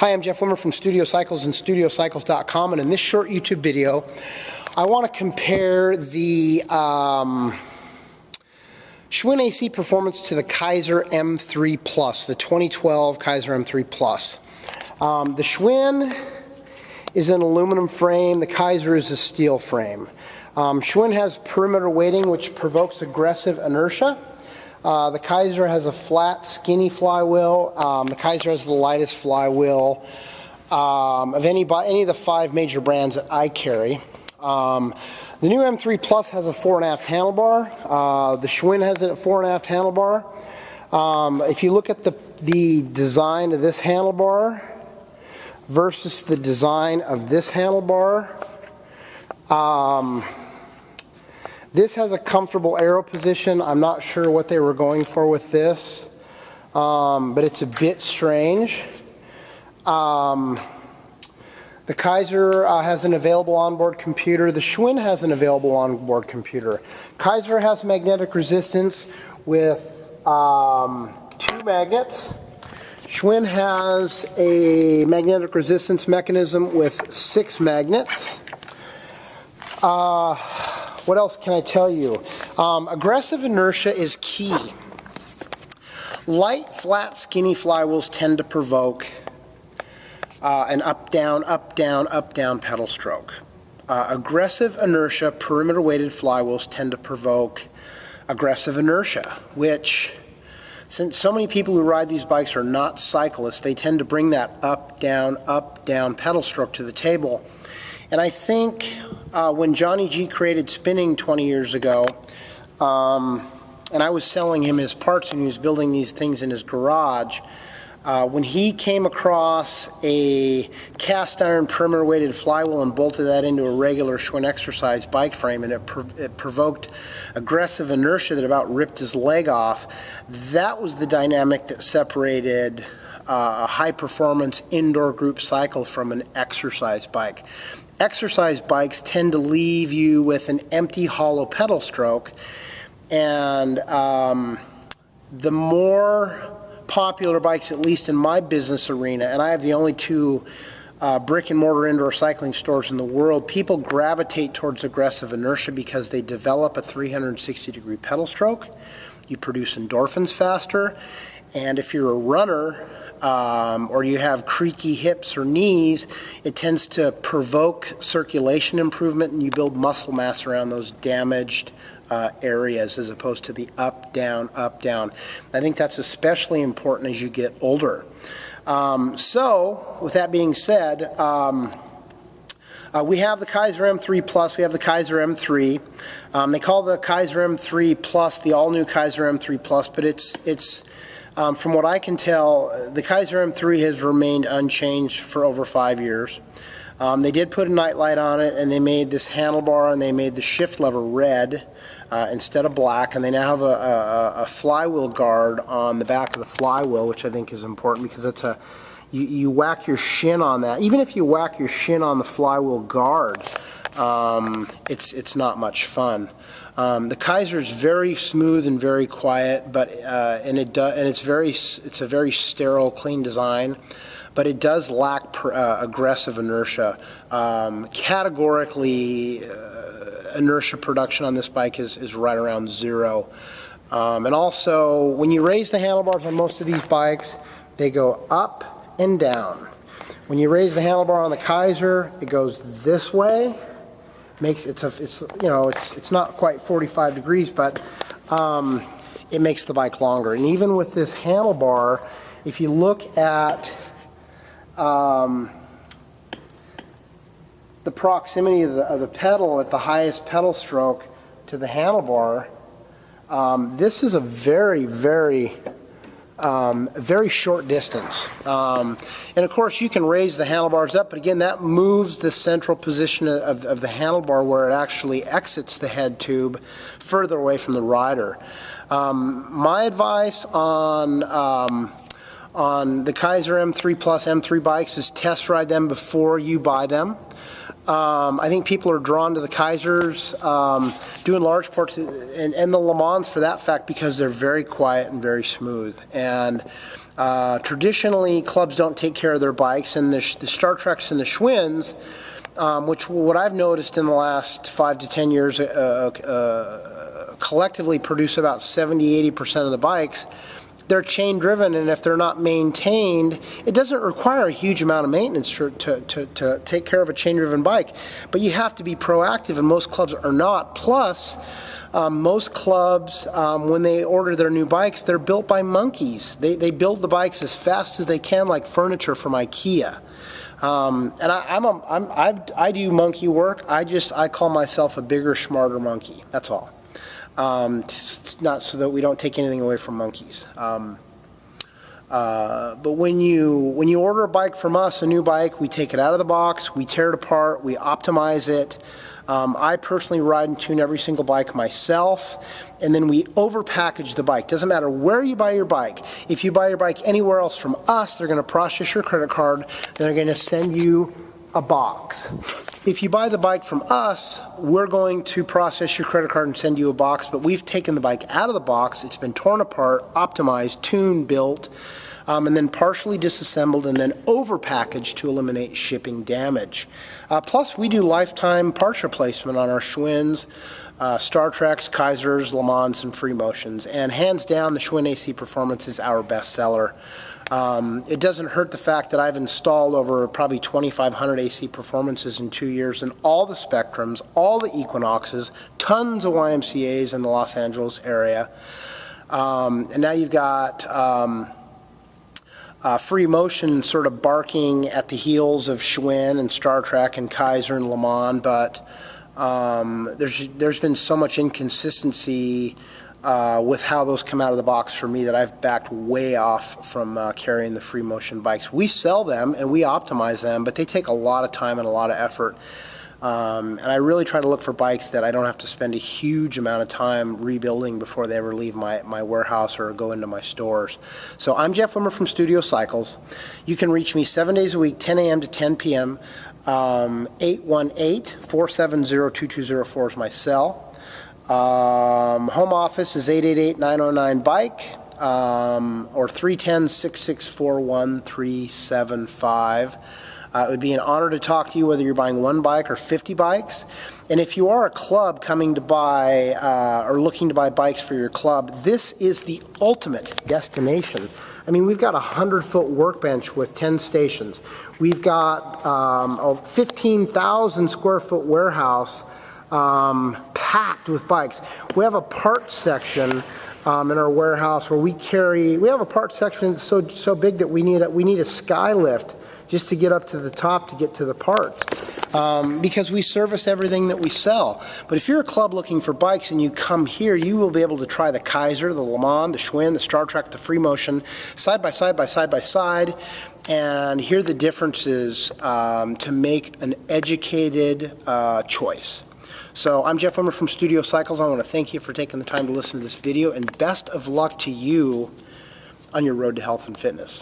Hi, I'm Jeff Wimmer from Studio Cycles and StudioCycles.com, and in this short YouTube video, I want to compare the Schwinn AC Performance to the Keiser M3 Plus, the 2012 Keiser M3 Plus. The Schwinn is an aluminum frame, the Keiser is a steel frame. Schwinn has perimeter weighting, which provokes aggressive inertia. The Keiser has a flat, skinny flywheel. The Keiser has the lightest flywheel of any of the 5 major brands that I carry. The new M3 Plus has a 4.5 handlebar. The Schwinn has it at 4.5 handlebar. If you look at the design of this handlebar versus the design of this handlebar, this has a comfortable arrow position. I'm not sure what they were going for with this, but it's a bit strange. The Keiser has an available onboard computer. The Schwinn has an available onboard computer. Keiser has magnetic resistance with 2 magnets. Schwinn has a magnetic resistance mechanism with 6 magnets. What else can I tell you? Aggressive inertia is key. Light, flat, skinny flywheels tend to provoke an up-down, up-down, up-down pedal stroke. Aggressive inertia, perimeter-weighted flywheels tend to provoke aggressive inertia, which, since so many people who ride these bikes are not cyclists, they tend to bring that up-down pedal stroke to the table. And I think when Johnny G created spinning 20 years ago, and I was selling him his parts and he was building these things in his garage, when he came across a cast iron perimeter weighted flywheel and bolted that into a regular Schwinn exercise bike frame, and it provoked aggressive inertia that about ripped his leg off, that was the dynamic that separated a high-performance indoor group cycle from an exercise bike. Exercise bikes tend to leave you with an empty, hollow pedal stroke, and the more popular bikes, at least in my business arena, and I have the only 2 brick-and-mortar indoor cycling stores in the world, people gravitate towards aggressive inertia because they develop a 360-degree pedal stroke. You produce endorphins faster, and if you're a runner, or you have creaky hips or knees, it tends to provoke circulation improvement and you build muscle mass around those damaged areas as opposed to the up, down, up, down. I think that's especially important as you get older. So, with that being said, we have the Keiser M3 Plus, we have the Keiser M3. They call the Keiser M3 Plus the all-new Keiser M3 Plus, but it's from what I can tell, the Keiser M3 has remained unchanged for over 5 years. They did put a nightlight on it, and they made this handlebar and they made the shift lever red instead of black, and they now have a flywheel guard on the back of the flywheel, which I think is important because it's you whack your shin on that. Even if you whack your shin on the flywheel guard, it's not much fun. The Keiser is very smooth and very quiet, but it's a very sterile, clean design, but it does lack aggressive inertia. Categorically, inertia production on this bike is right around 0. And also, when you raise the handlebars on most of these bikes, they go up and down. When you raise the handlebar on the Keiser, it goes this way. It's not quite 45 degrees, but it makes the bike longer. And even with this handlebar, if you look at the proximity of the pedal at the highest pedal stroke to the handlebar, this is a very, very short distance. And of course you can raise the handlebars up, but again that moves the central position of the handlebar where it actually exits the head tube further away from the rider. My advice on on the Keiser M3 Plus M3 bikes is test ride them before you buy them. I think people are drawn to the Keisers, doing large parts, and the Le Mans for that fact, because they're very quiet and very smooth. And traditionally, clubs don't take care of their bikes, and the Star Tracs and the Schwinns, which what I've noticed in the last 5 to 10 years, collectively produce about 70–80% of the bikes. They're chain driven, and if they're not maintained, it doesn't require a huge amount of maintenance to take care of a chain driven bike, but you have to be proactive, and most clubs are not. Plus, most clubs, when they order their new bikes, they're built by monkeys. They build the bikes as fast as they can, like furniture from IKEA. And I do monkey work. I call myself a bigger, smarter monkey. That's all. It's not so that we don't take anything away from monkeys. But when you order a bike from us, a new bike, we take it out of the box, we tear it apart, we optimize it. I personally ride and tune every single bike myself, and then we overpackage the bike. Doesn't matter where you buy your bike. If you buy your bike anywhere else from us, they're going to process your credit card, then they're going to send you a box. If you buy the bike from us, we're going to process your credit card and send you a box, but we've taken the bike out of the box, it's been torn apart, optimized, tuned, built, and then partially disassembled and then overpackaged to eliminate shipping damage. Plus, we do lifetime parts replacement on our Schwinns, Star Tracs, Keisers, Le Mans, and Freemotions, and hands down, the Schwinn AC Performance is our best seller. It doesn't hurt the fact that I've installed over probably 2,500 AC Performances in 2 years, and all the Spectrums, all the Equinoxes, tons of YMCAs in the Los Angeles area. And now you've got Freemotion sort of barking at the heels of Schwinn and Star Trac and Keiser and Le Mans, but there's been so much inconsistency with how those come out of the box for me that I've backed way off from carrying the Freemotion bikes. We sell them and we optimize them, but they take a lot of time and a lot of effort. And I really try to look for bikes that I don't have to spend a huge amount of time rebuilding before they ever leave my warehouse or go into my stores. So I'm Jeff Wimmer from Studio Cycles. You can reach me 7 days a week, 10 a.m. to 10 p.m. 818-470-2204 is my cell. Home office is 888-909-BIKE or 310-664-1375. It would be an honor to talk to you whether you're buying one bike or 50 bikes. And if you are a club coming to buy or looking to buy bikes for your club, this is the ultimate destination. I mean, we've got a 100-foot workbench with 10 stations. We've got a 15,000 square foot warehouse packed with bikes. We have a parts section in our warehouse where we have a parts section that's so big that we need a sky lift just to get up to the top to get to the parts, because we service everything that we sell. But if you're a club looking for bikes and you come here, you will be able to try the Keiser, the Le Mans, the Schwinn, the Star Trac, the Freemotion, side by side, and hear the differences to make an educated choice. So I'm Jeff Wimmer from Studio Cycles. I want to thank you for taking the time to listen to this video, and best of luck to you on your road to health and fitness.